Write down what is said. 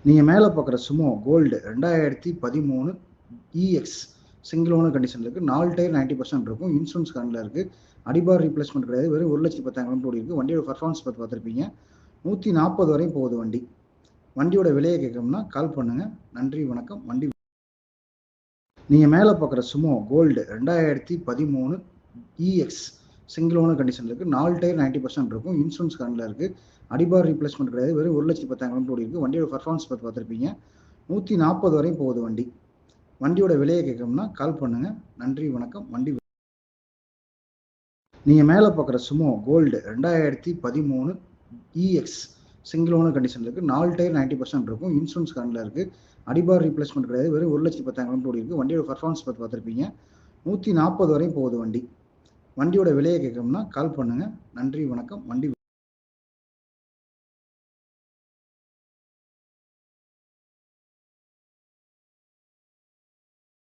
நீங்கள் மேலே பார்க்குற சுமோ கோல்டு 2013 இஎக்ஸ் சிங்கிள் ஓனர் கண்டிஷனில் இருக்குது. 4 டயர் 90% இருக்கும். இன்சூரன்ஸ் கரண்டில் இருக்குது. அடிபார் ரீப்ளேஸ்மெண்ட் கிடையாது. வெறும் 1,10,000 ஓடி இருக்குது. வண்டியோட பர்ஃபார்மன்ஸ் பார்த்துருப்பீங்க. 140 வரையும் போகுது வண்டி. வண்டியோட விலையை கேட்கணும்னா கால் பண்ணுங்கள். நன்றி, வணக்கம். வண்டி நீங்கள் மேலே பார்க்குற சுமோ கோல்டு 2013 இஎக்ஸ் சிங்கிள் ஓனர் கண்டிஷனில் இருக்குது. 4 டயர் 90% இருக்கும். இன்சூரன்ஸ் கரண்டில் இருக்குது. அடிபார் ரீப்ளேஸ்மெண்ட் கிடையாது. வெறும் 1,10,000 ஓடி இருக்குது. வண்டியோட பர்ஃபார்மன்ஸ் பார்த்துருப்பீங்க. 140 வரையும் போகுது வண்டி. வண்டியோட விலையை கேட்கணும்னா கால் பண்ணுங்கள். நன்றி, வணக்கம். வண்டி நீங்கள் மேலே பார்க்குற சுமோ கோல்டு 2013 இஎக்ஸ் சிங்கிள் ஓனர் கண்டிஷனில் இருக்குது. 4 டயர் 90% இருக்கும். இன்சூரன்ஸ் கரண்டில் இருக்குது. அடிபார் ரீப்ளேஸ்மெண்ட் கிடையாது. வெறும் 1,10,000 ஓடி இருக்குது. வண்டியோட பர்ஃபார்மன்ஸ் பார்த்துருப்பீங்க. 140 வரையும் போகுது வண்டி. வண்டியோட விலையை கேட்கணும்னா கால் பண்ணுங்கள். நன்றி, வணக்கம். வண்டி